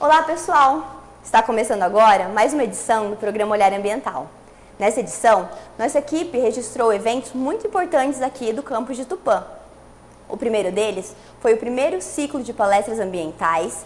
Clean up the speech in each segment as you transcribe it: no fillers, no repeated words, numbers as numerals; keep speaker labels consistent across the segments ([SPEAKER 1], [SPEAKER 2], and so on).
[SPEAKER 1] Olá pessoal! Está começando agora mais uma edição do programa Olhar Ambiental. Nessa edição, nossa equipe registrou eventos muito importantes aqui do campus de Tupã. O primeiro deles foi o primeiro ciclo de palestras ambientais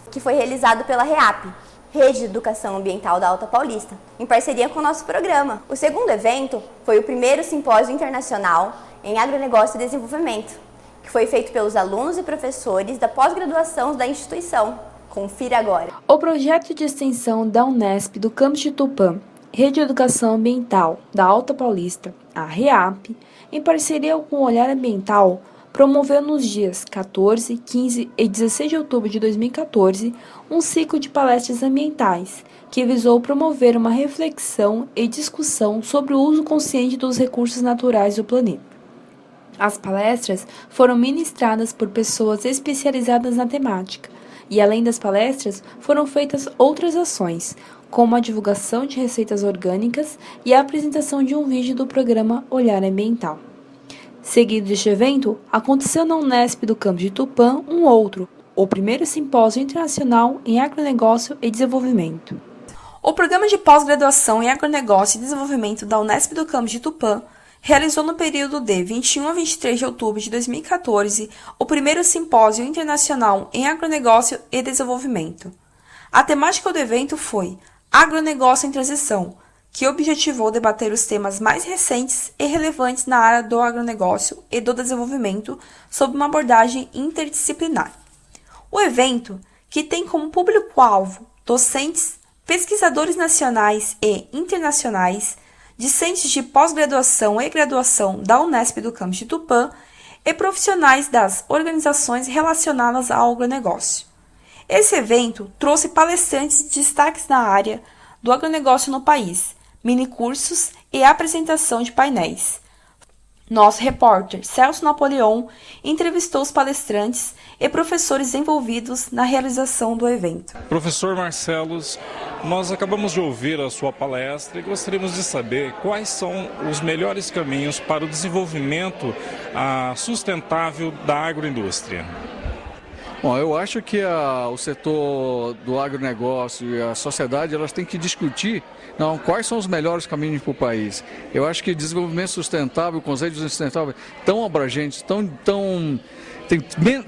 [SPEAKER 1] que foi realizado pela REAP, Rede de Educação Ambiental da Alta Paulista, em parceria com o nosso programa. O segundo evento foi o primeiro simpósio internacional em agronegócio e desenvolvimento, que foi feito pelos alunos e professores da pós-graduação da instituição. Confira agora.
[SPEAKER 2] O projeto de extensão da Unesp do campus de Tupã, Rede de Educação Ambiental da Alta Paulista, a REAP, em parceria com o Olhar Ambiental, promoveu nos dias 14, 15 e 16 de outubro de 2014 um ciclo de palestras ambientais que visou promover uma reflexão e discussão sobre o uso consciente dos recursos naturais do planeta. As palestras foram ministradas por pessoas especializadas na temática e, além das palestras, foram feitas outras ações, como a divulgação de receitas orgânicas e a apresentação de um vídeo do programa Olhar Ambiental. Seguido deste evento, aconteceu na Unesp do campus de Tupã um outro, o primeiro simpósio internacional em agronegócio e desenvolvimento. O programa de pós-graduação em agronegócio e desenvolvimento da Unesp do campus de Tupã realizou no período de 21 a 23 de outubro de 2014 o primeiro simpósio internacional em agronegócio e desenvolvimento. A temática do evento foi Agronegócio em Transição, que objetivou debater os temas mais recentes e relevantes na área do agronegócio e do desenvolvimento sob uma abordagem interdisciplinar. O evento, que tem como público-alvo docentes, pesquisadores nacionais e internacionais, discentes de pós-graduação e graduação da Unesp do campus de Tupã e profissionais das organizações relacionadas ao agronegócio. Esse evento trouxe palestrantes e destaques na área do agronegócio no país, minicursos e apresentação de painéis. Nosso repórter Celso Napoleon entrevistou os palestrantes e professores envolvidos na realização do evento.
[SPEAKER 3] Professor Marcelos, nós acabamos de ouvir a sua palestra e gostaríamos de saber quais são os melhores caminhos para o desenvolvimento sustentável da agroindústria.
[SPEAKER 4] Bom, eu acho que o setor do agronegócio e a sociedade elas têm que discutir quais são os melhores caminhos para o país. Eu acho que desenvolvimento sustentável, conceitos sustentáveis tão abrangentes, tem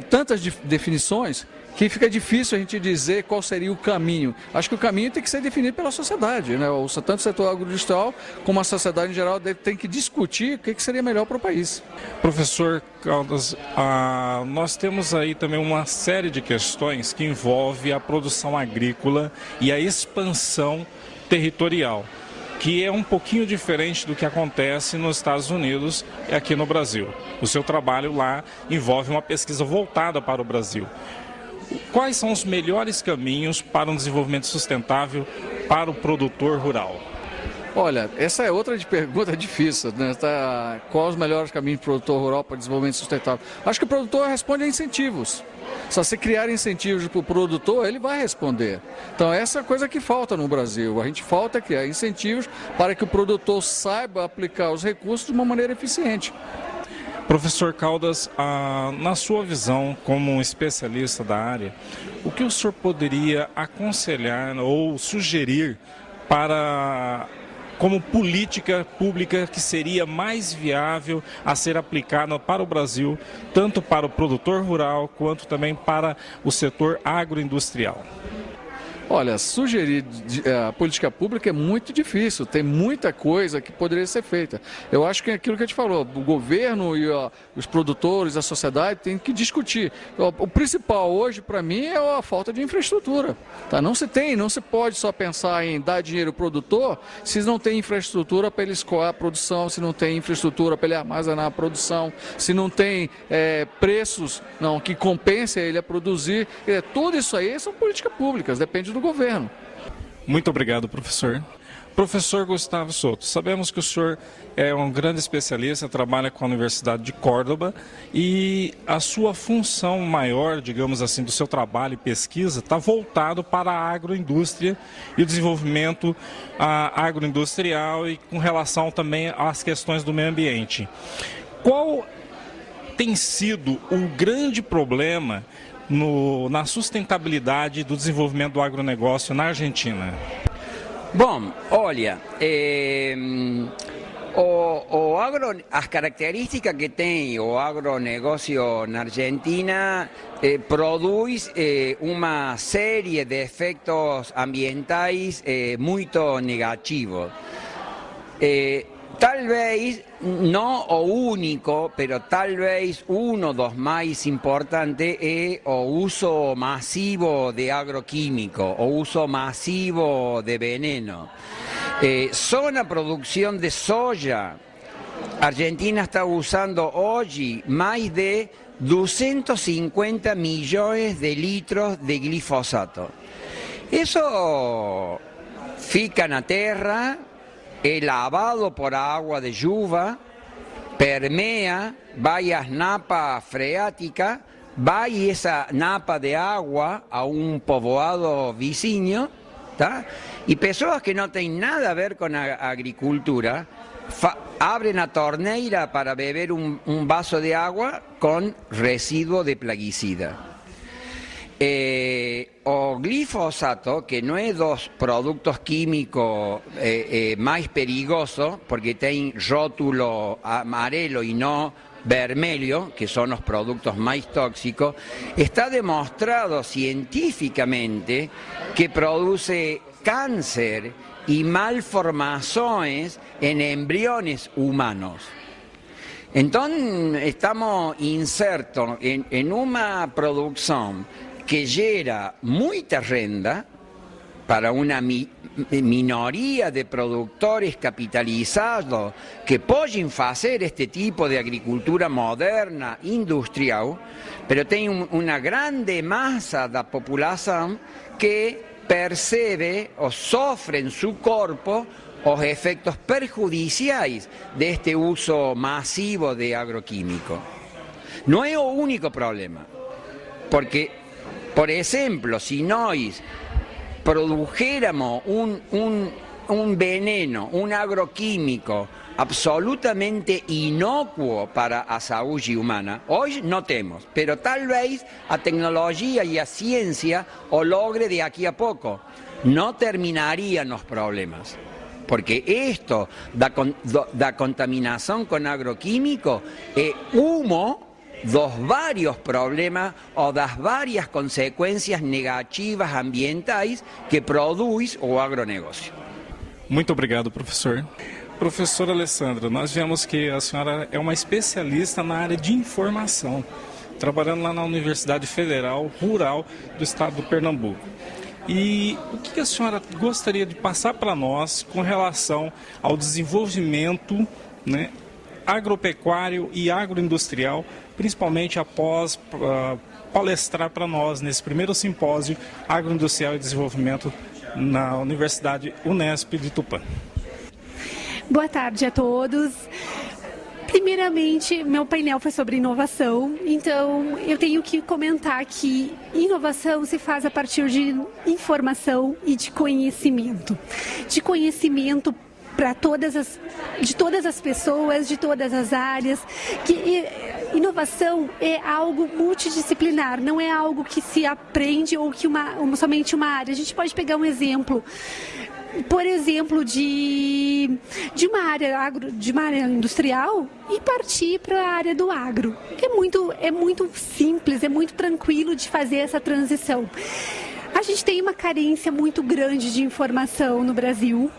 [SPEAKER 4] tantas definições que fica difícil a gente dizer qual seria o caminho. Acho que o caminho tem que ser definido pela sociedade, né? Tanto o setor agroindustrial como a sociedade em geral tem que discutir o que seria melhor para o país.
[SPEAKER 3] Professor Caldas, nós temos aí também uma série de questões que envolve a produção agrícola e a expansão territorial, que é um pouquinho diferente do que acontece nos Estados Unidos e aqui no Brasil. O seu trabalho lá envolve uma pesquisa voltada para o Brasil. Quais são os melhores caminhos para um desenvolvimento sustentável para o produtor rural?
[SPEAKER 4] Olha, essa é outra pergunta difícil, né? Quais os melhores caminhos para o produtor rural para o desenvolvimento sustentável? Acho que o produtor responde a incentivos. Só se criar incentivos para o produtor, ele vai responder. Então, essa é a coisa que falta no Brasil. A gente falta criar incentivos para que o produtor saiba aplicar os recursos de uma maneira eficiente.
[SPEAKER 3] Professor Caldas, na sua visão como um especialista da área, o que o senhor poderia aconselhar ou sugerir como política pública que seria mais viável a ser aplicada para o Brasil, tanto para o produtor rural quanto também para o setor agroindustrial?
[SPEAKER 4] Olha, sugerir a política pública é muito difícil, tem muita coisa que poderia ser feita. Eu acho que é aquilo que a gente falou, o governo e os produtores, a sociedade têm que discutir. O principal hoje, para mim, é a falta de infraestrutura. Tá? Não se pode só pensar em dar dinheiro ao produtor se não tem infraestrutura para ele escoar a produção, se não tem infraestrutura para ele armazenar a produção, se não tem preços que compensem ele a produzir. Tudo isso aí são políticas públicas, depende do governo.
[SPEAKER 3] Muito obrigado, professor. Professor Gustavo Souto, sabemos que o senhor é um grande especialista, trabalha com a Universidade de Córdoba e a sua função maior, digamos assim, do seu trabalho e pesquisa está voltado para a agroindústria e o desenvolvimento agroindustrial e com relação também às questões do meio ambiente. Qual tem sido o grande problema na sustentabilidade do desenvolvimento do agronegócio na Argentina?
[SPEAKER 5] Bom, olha, as características que tem o agronegócio na Argentina produz uma série de efeitos ambientais muito negativos. Talvez não o único, pero talvez um dos mais importantes é o uso masivo de agroquímico, o uso masivo de veneno. Só na produção de soja, a Argentina está usando hoje mais de 250 milhões de litros de glifosato. Isso fica na terra, é lavado por água de chuva, permeia, vai às napas freáticas, vai essa napa de água a povoado vizinho, tá? E pessoas que não têm nada a ver com a agricultura abrem a torneira para beber um vaso de água com resíduo de plaguicida. O glifosato, que não é dos produtos químicos mais perigosos, porque tem rótulo amarelo e não vermelho, que são os produtos mais tóxicos, está demostrado cientificamente que produce cáncer e malformações em embriones humanos. Então, estamos insertos em uma produção que gera muita renda para uma minoria de produtores capitalizados que podem fazer este tipo de agricultura moderna, industrial, mas tem uma grande massa da população que percebe ou sofre em seu corpo os efeitos perjudiciais deste uso masivo de agroquímico. Não é o único problema, porque, por exemplo, se nós produjéramos un veneno, un agroquímico absolutamente inocuo para a saúde humana, hoje não temos, pero tal vez a tecnologia e a ciência o logre de aqui a pouco. Não terminarían os problemas, porque esto da contaminação com agroquímico é dos vários problemas ou das várias consequências negativas ambientais que produz o agronegócio.
[SPEAKER 3] Muito obrigado, professor. Professora Alessandra, nós vemos que a senhora é uma especialista na área de informação, trabalhando lá na Universidade Federal Rural do Estado do Pernambuco. E o que a senhora gostaria de passar para nós com relação ao desenvolvimento, né, agropecuário e agroindustrial, principalmente após palestrar para nós nesse primeiro simpósio agroindustrial e desenvolvimento na Universidade Unesp de Tupã?
[SPEAKER 6] Boa tarde a todos. Primeiramente, meu painel foi sobre inovação, então eu tenho que comentar que inovação se faz a partir de informação e de conhecimento. De conhecimento de todas as pessoas, de todas as áreas. Inovação é algo multidisciplinar, não é algo que se aprende ou que somente uma área. A gente pode pegar um exemplo, por exemplo, de uma área industrial e partir para a área do agro. É muito simples, é muito tranquilo de fazer essa transição. A gente tem uma carência muito grande de informação no Brasil.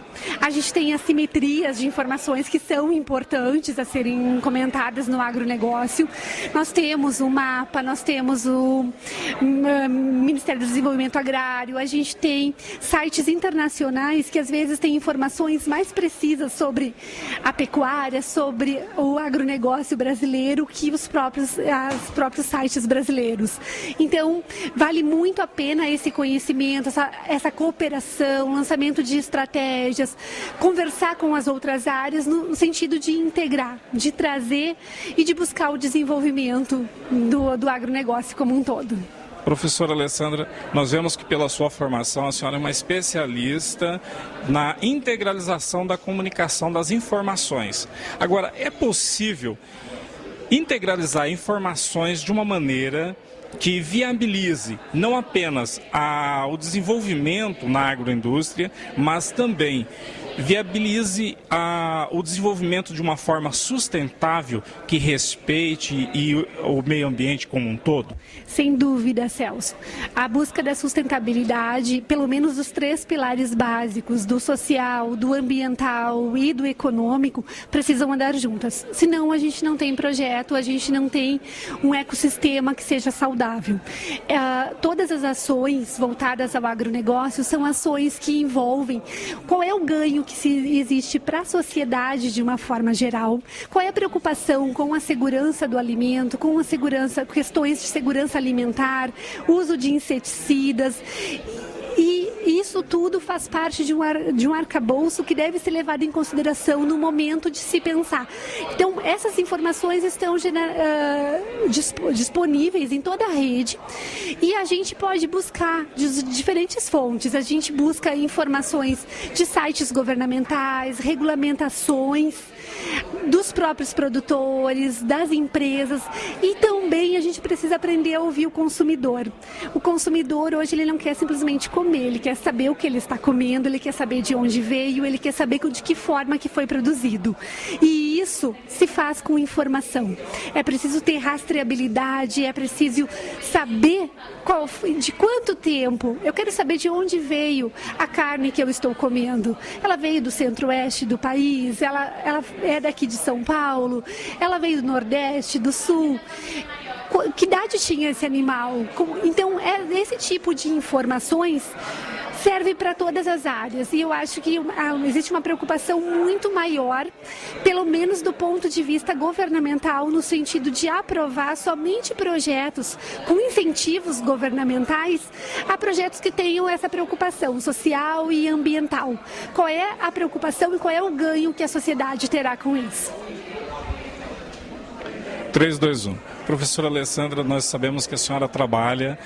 [SPEAKER 6] A gente tem assimetrias de informações que são importantes a serem comentadas no agronegócio. Nós temos o MAPA, nós temos o Ministério do Desenvolvimento Agrário, a gente tem sites internacionais que às vezes têm informações mais precisas sobre a pecuária, sobre o agronegócio brasileiro que os próprios sites brasileiros. Então, vale muito a pena esse conhecimento, essa cooperação, lançamento de estratégias, conversar com as outras áreas no sentido de integrar, de trazer e de buscar o desenvolvimento do agronegócio como um todo.
[SPEAKER 3] Professora Alessandra, nós vemos que pela sua formação a senhora é uma especialista na integralização da comunicação das informações. Agora, é possível integralizar informações de uma maneira que viabilize não apenas o desenvolvimento na agroindústria, mas também viabilize o desenvolvimento de uma forma sustentável que respeite o meio ambiente como um todo?
[SPEAKER 6] Sem dúvida, Celso. A busca da sustentabilidade, pelo menos os 3 pilares básicos, do social, do ambiental e do econômico, precisam andar juntas. Senão a gente não tem projeto, a gente não tem um ecossistema que seja saudável. Todas as ações voltadas ao agronegócio são ações que envolvem qual é o ganho que existe para a sociedade de uma forma geral, qual é a preocupação com a segurança do alimento, com a segurança, questões de segurança alimentar, uso de inseticidas. E isso tudo faz parte de um arcabouço que deve ser levado em consideração no momento de se pensar. Então, essas informações estão disponíveis em toda a rede e a gente pode buscar de diferentes fontes. A gente busca informações de sites governamentais, regulamentações dos próprios produtores, das empresas, e também a gente precisa aprender a ouvir o consumidor. O consumidor hoje ele não quer simplesmente comer, ele quer saber o que ele está comendo, ele quer saber de onde veio, ele quer saber de que forma que foi produzido. E isso se faz com informação. É preciso ter rastreabilidade, é preciso saber de quanto tempo. Eu quero saber de onde veio a carne que eu estou comendo. Ela veio do centro-oeste do país, ela é daqui de São Paulo, ela veio do Nordeste, do Sul. Que idade tinha esse animal? Então, esse tipo de informações serve para todas as áreas. E eu acho que existe uma preocupação muito maior, pelo menos do ponto de vista governamental, no sentido de aprovar somente projetos com incentivos governamentais a projetos que tenham essa preocupação social e ambiental. Qual é a preocupação e qual é o ganho que a sociedade terá com isso?
[SPEAKER 3] 3, 2, 1. Professora Alessandra, nós sabemos que a senhora trabalha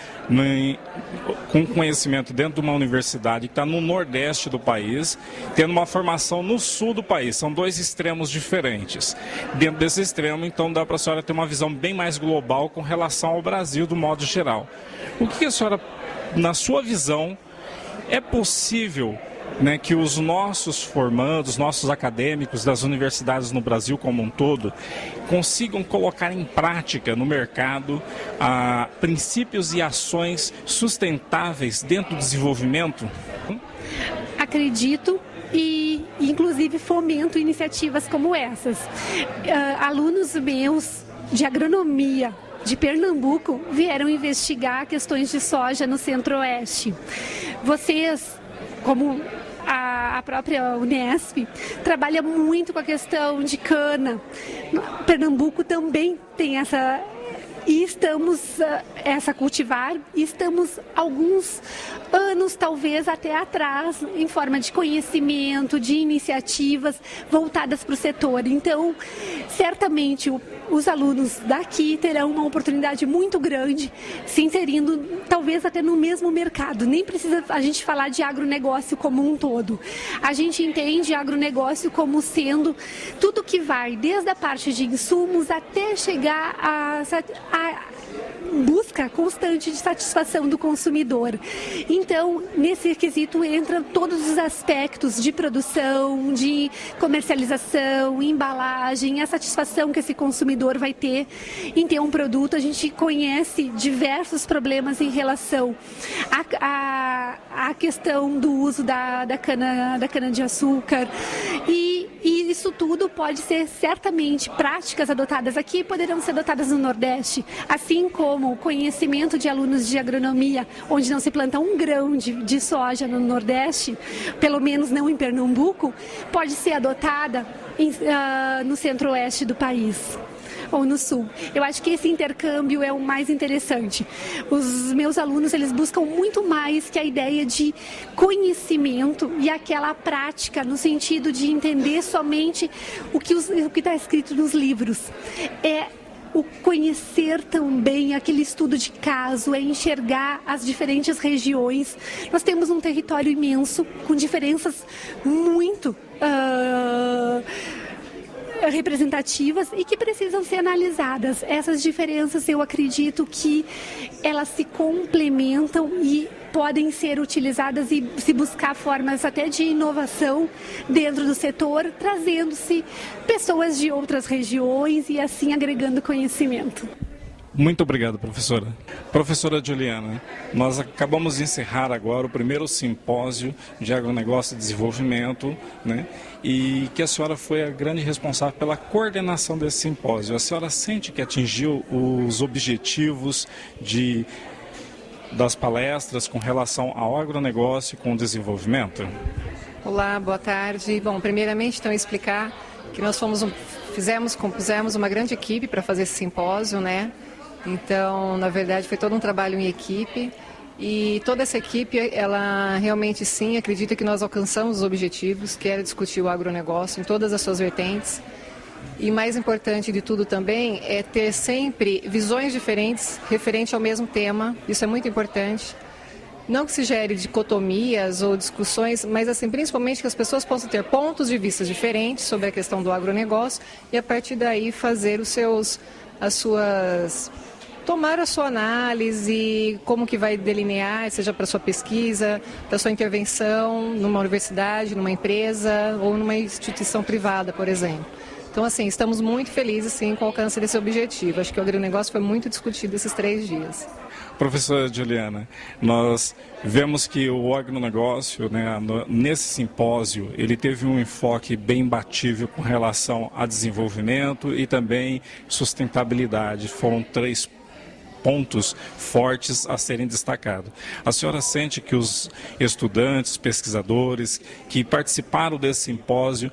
[SPEAKER 3] com conhecimento dentro de uma universidade que está no Nordeste do país, tendo uma formação no Sul do país. São 2 extremos diferentes. Dentro desse extremo, então, dá para a senhora ter uma visão bem mais global com relação ao Brasil, do modo geral. O que a senhora, na sua visão, é possível, né, que os nossos formandos, nossos acadêmicos das universidades no Brasil como um todo, consigam colocar em prática no mercado princípios e ações sustentáveis dentro do desenvolvimento?
[SPEAKER 6] Acredito e, inclusive, fomento iniciativas como essas. Alunos meus de agronomia de Pernambuco vieram investigar questões de soja no Centro-Oeste. Vocês, como a própria Unesp, trabalha muito com a questão de cana. Pernambuco também tem essa... E estamos a cultivar, e estamos alguns anos, talvez até atrás, em forma de conhecimento, de iniciativas voltadas para o setor. Então, certamente, os alunos daqui terão uma oportunidade muito grande, se inserindo, talvez até no mesmo mercado. Nem precisa a gente falar de agronegócio como um todo. A gente entende agronegócio como sendo tudo que vai, desde a parte de insumos até chegar a busca constante de satisfação do consumidor. Então, nesse quesito entram todos os aspectos de produção, de comercialização, embalagem, a satisfação que esse consumidor vai ter em ter um produto. A gente conhece diversos problemas em relação à questão do uso da cana-de-açúcar e isso tudo pode ser certamente práticas adotadas aqui poderão ser adotadas no Nordeste, assim como o conhecimento de alunos de agronomia, onde não se planta um grão de soja no Nordeste, pelo menos não em Pernambuco, pode ser adotada no Centro-Oeste do país ou no Sul. Eu acho que esse intercâmbio é o mais interessante. Os meus alunos, eles buscam muito mais que a ideia de conhecimento e aquela prática no sentido de entender somente o que está escrito nos livros. É o conhecer também aquele estudo de caso, é enxergar as diferentes regiões. Nós temos um território imenso, com diferenças muito representativas e que precisam ser analisadas. Essas diferenças, eu acredito que elas se complementam e podem ser utilizadas e se buscar formas até de inovação dentro do setor, trazendo-se pessoas de outras regiões e assim agregando conhecimento.
[SPEAKER 3] Muito obrigado, professora. Professora Juliana, nós acabamos de encerrar agora o primeiro simpósio de agronegócio e desenvolvimento, né? E que a senhora foi a grande responsável pela coordenação desse simpósio. A senhora sente que atingiu os objetivos das palestras com relação ao agronegócio e com o desenvolvimento?
[SPEAKER 7] Olá, boa tarde. Bom, primeiramente, então, explicar que nós compusemos uma grande equipe para fazer esse simpósio, né? Então, na verdade, foi todo um trabalho em equipe e toda essa equipe, ela realmente sim acredita que nós alcançamos os objetivos, que era discutir o agronegócio em todas as suas vertentes. E mais importante de tudo também é ter sempre visões diferentes referente ao mesmo tema, isso é muito importante. Não que se gere dicotomias ou discussões, mas assim, principalmente que as pessoas possam ter pontos de vista diferentes sobre a questão do agronegócio e a partir daí fazer tomar a sua análise, como que vai delinear, seja para a sua pesquisa, para a sua intervenção numa universidade, numa empresa ou numa instituição privada, por exemplo. Então, assim, estamos muito felizes, sim, com o alcance desse objetivo. Acho que o agronegócio foi muito discutido esses 3 dias.
[SPEAKER 3] Professora Juliana, nós vemos que o agronegócio, né, nesse simpósio, ele teve um enfoque bem imbatível com relação a desenvolvimento e também sustentabilidade. Foram 3 pontos fortes a serem destacados. A senhora sente que os estudantes, pesquisadores que participaram desse simpósio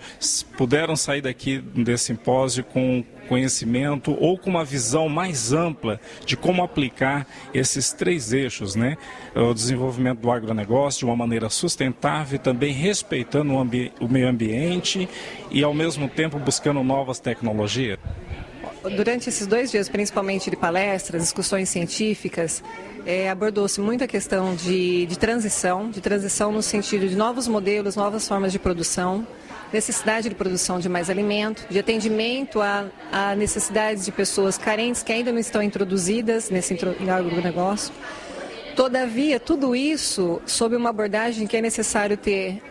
[SPEAKER 3] puderam sair desse simpósio com conhecimento ou com uma visão mais ampla de como aplicar esses 3 eixos, né? O desenvolvimento do agronegócio de uma maneira sustentável, também respeitando o meio ambiente e ao mesmo tempo buscando novas tecnologias?
[SPEAKER 7] Durante esses 2 dias, principalmente de palestras, discussões científicas, abordou-se muito a questão de transição no sentido de novos modelos, novas formas de produção, necessidade de produção de mais alimento, de atendimento a necessidades de pessoas carentes que ainda não estão introduzidas nesse agronegócio. Todavia, tudo isso sob uma abordagem que é necessário ter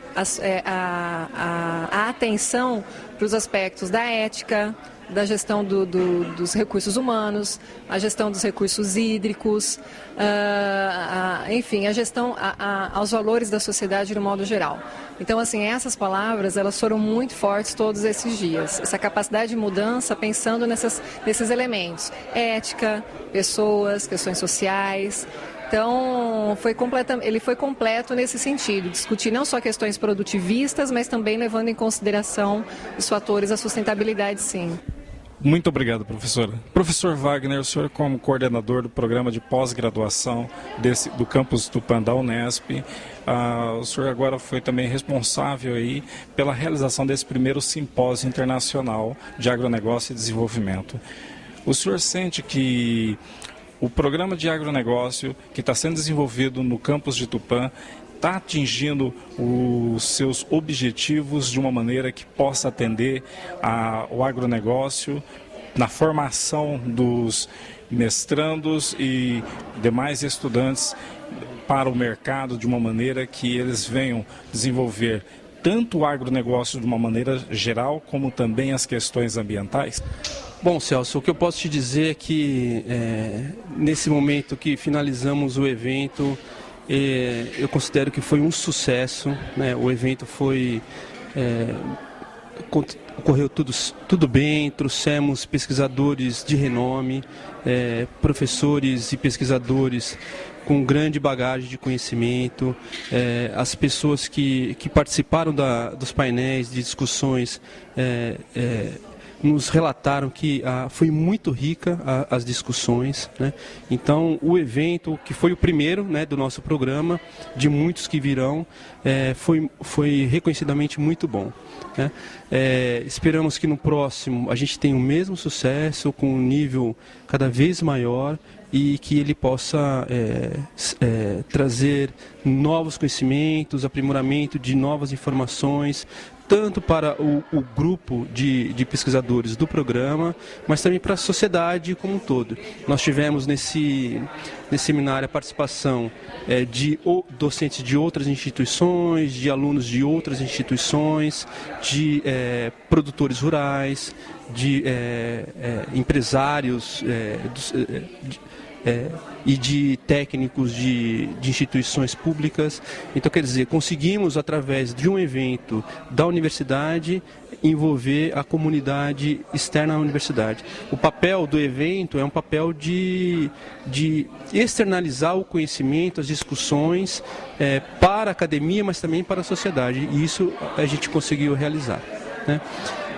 [SPEAKER 7] a atenção para os aspectos da ética, da gestão dos recursos humanos, a gestão dos recursos hídricos, enfim, a gestão aos valores da sociedade de um modo geral. Então, assim, essas palavras, elas foram muito fortes todos esses dias. Essa capacidade de mudança pensando nesses elementos. Ética, pessoas, questões sociais. Então, ele foi completo nesse sentido, discutir não só questões produtivistas, mas também levando em consideração os fatores da sustentabilidade, sim.
[SPEAKER 3] Muito obrigado, professora. Professor Wagner, o senhor como coordenador do programa de pós-graduação do campus Tupã da Unesp, o senhor agora foi também responsável aí pela realização desse primeiro simpósio internacional de agronegócio e desenvolvimento. O senhor sente que o programa de agronegócio que está sendo desenvolvido no campus de Tupã está atingindo os seus objetivos de uma maneira que possa atender ao agronegócio na formação dos mestrandos e demais estudantes para o mercado de uma maneira que eles venham desenvolver tanto o agronegócio de uma maneira geral como também as questões ambientais?
[SPEAKER 8] Bom, Celso, o que eu posso te dizer é que nesse momento que finalizamos o evento, eu considero que foi um sucesso, né? O evento ocorreu tudo bem, trouxemos pesquisadores de renome, professores e pesquisadores com grande bagagem de conhecimento, as pessoas que participaram dos painéis de discussões nos relataram que foi muito rica as discussões, né? Então, o evento, que foi o primeiro, né, do nosso programa, de muitos que virão, foi reconhecidamente muito bom, né? Esperamos que no próximo a gente tenha o mesmo sucesso, com um nível cada vez maior, e que ele possa trazer novos conhecimentos, aprimoramento de novas informações tanto para o grupo de pesquisadores do programa, mas também para a sociedade como um todo. Nós tivemos nesse seminário a participação de docentes de outras instituições, de alunos de outras instituições, de produtores rurais, de empresários e de técnicos de instituições públicas. Então, quer dizer, conseguimos, através de um evento da universidade, envolver a comunidade externa à universidade. O papel do evento é um papel de externalizar o conhecimento, as discussões para a academia, mas também para a sociedade. E isso a gente conseguiu realizar, né?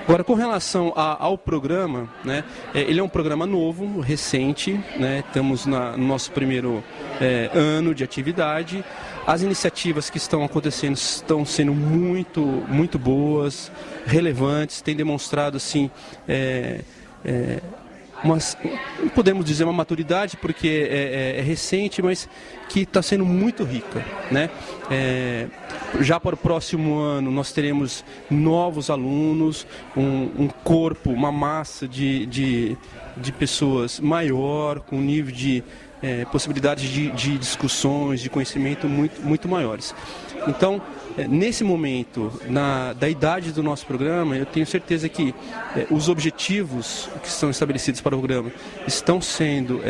[SPEAKER 8] Agora, com relação ao programa, né, ele é um programa novo, recente, né, estamos no nosso primeiro ano de atividade. As iniciativas que estão acontecendo estão sendo muito, muito boas, relevantes, têm demonstrado assim, não podemos dizer uma maturidade, porque é recente, mas que está sendo muito rica, né? Já para o próximo ano nós teremos novos alunos, um corpo, uma massa de pessoas maior, com nível de possibilidades de discussões, de conhecimento muito maiores. Então, nesse momento, da idade do nosso programa, eu tenho certeza que os objetivos que são estabelecidos para o programa estão sendo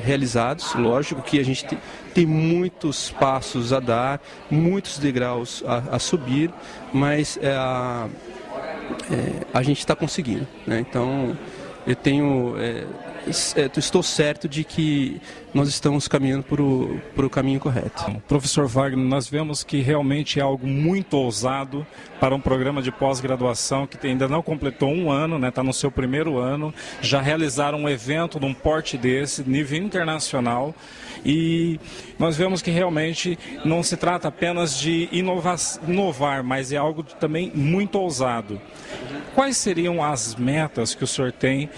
[SPEAKER 8] realizados. Lógico que a gente tem muitos passos a dar, muitos degraus a subir, mas a gente está conseguindo, né? Então, estou certo de que nós estamos caminhando para o caminho correto.
[SPEAKER 3] Professor Wagner, nós vemos que realmente é algo muito ousado para um programa de pós-graduação que ainda não completou um ano, né? Está no seu primeiro ano, já realizaram um evento de um porte desse, nível internacional, e nós vemos que realmente não se trata apenas de inovar, mas é algo também muito ousado. Quais seriam as metas que o senhor tem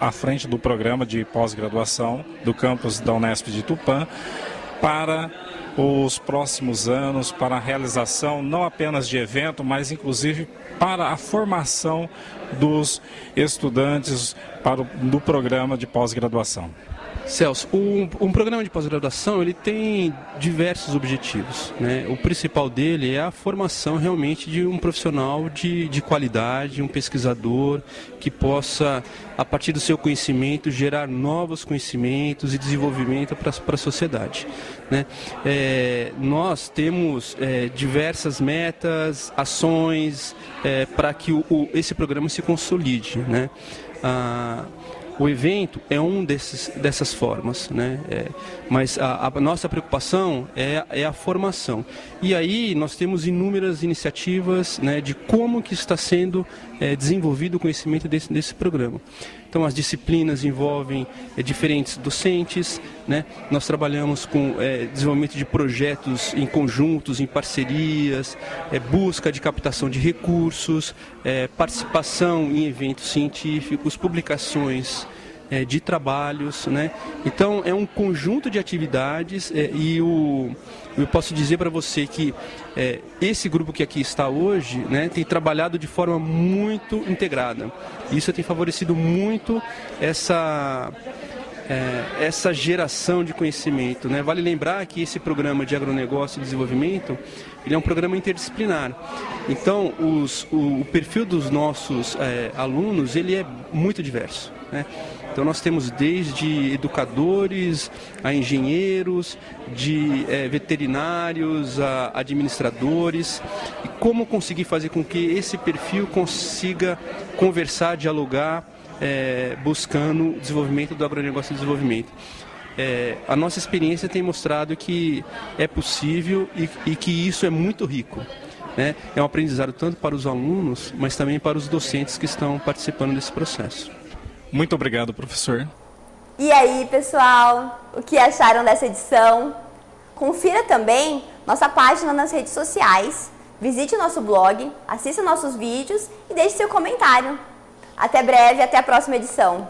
[SPEAKER 3] à frente do programa de pós-graduação do campus da Unesp de Tupã para os próximos anos, para a realização não apenas de evento, mas inclusive para a formação dos estudantes do programa de pós-graduação?
[SPEAKER 8] Celso, um programa de pós-graduação ele tem diversos objetivos, né? O principal dele é a formação realmente de um profissional de qualidade, um pesquisador que possa, a partir do seu conhecimento, gerar novos conhecimentos e desenvolvimento para a sociedade, né? Nós temos diversas metas, ações para que esse programa se consolide, né? O evento é dessas formas, né? Mas a nossa preocupação é a formação. E aí nós temos inúmeras iniciativas, né, de como que está sendo desenvolvido o conhecimento desse programa. Então as disciplinas envolvem diferentes docentes, né? Nós trabalhamos com desenvolvimento de projetos em conjuntos, em parcerias, busca de captação de recursos, participação em eventos científicos, publicações de trabalhos, né? Então é um conjunto de atividades e eu posso dizer para você que esse grupo que aqui está hoje, né, tem trabalhado de forma muito integrada. Isso tem favorecido muito essa geração de conhecimento, né? Vale lembrar que esse programa de agronegócio e desenvolvimento, ele é um programa interdisciplinar. Então, o perfil dos nossos alunos, ele é muito diverso, né? Então, nós temos desde educadores, a engenheiros, de veterinários, a administradores. E como conseguir fazer com que esse perfil consiga conversar, dialogar, buscando o desenvolvimento do agronegócio e desenvolvimento. A nossa experiência tem mostrado que é possível e que isso é muito rico, né? É um aprendizado tanto para os alunos, mas também para os docentes que estão participando desse processo.
[SPEAKER 3] Muito obrigado, professor.
[SPEAKER 1] E aí, pessoal, o que acharam dessa edição? Confira também nossa página nas redes sociais, visite o nosso blog, assista nossos vídeos e deixe seu comentário. Até breve, até a próxima edição.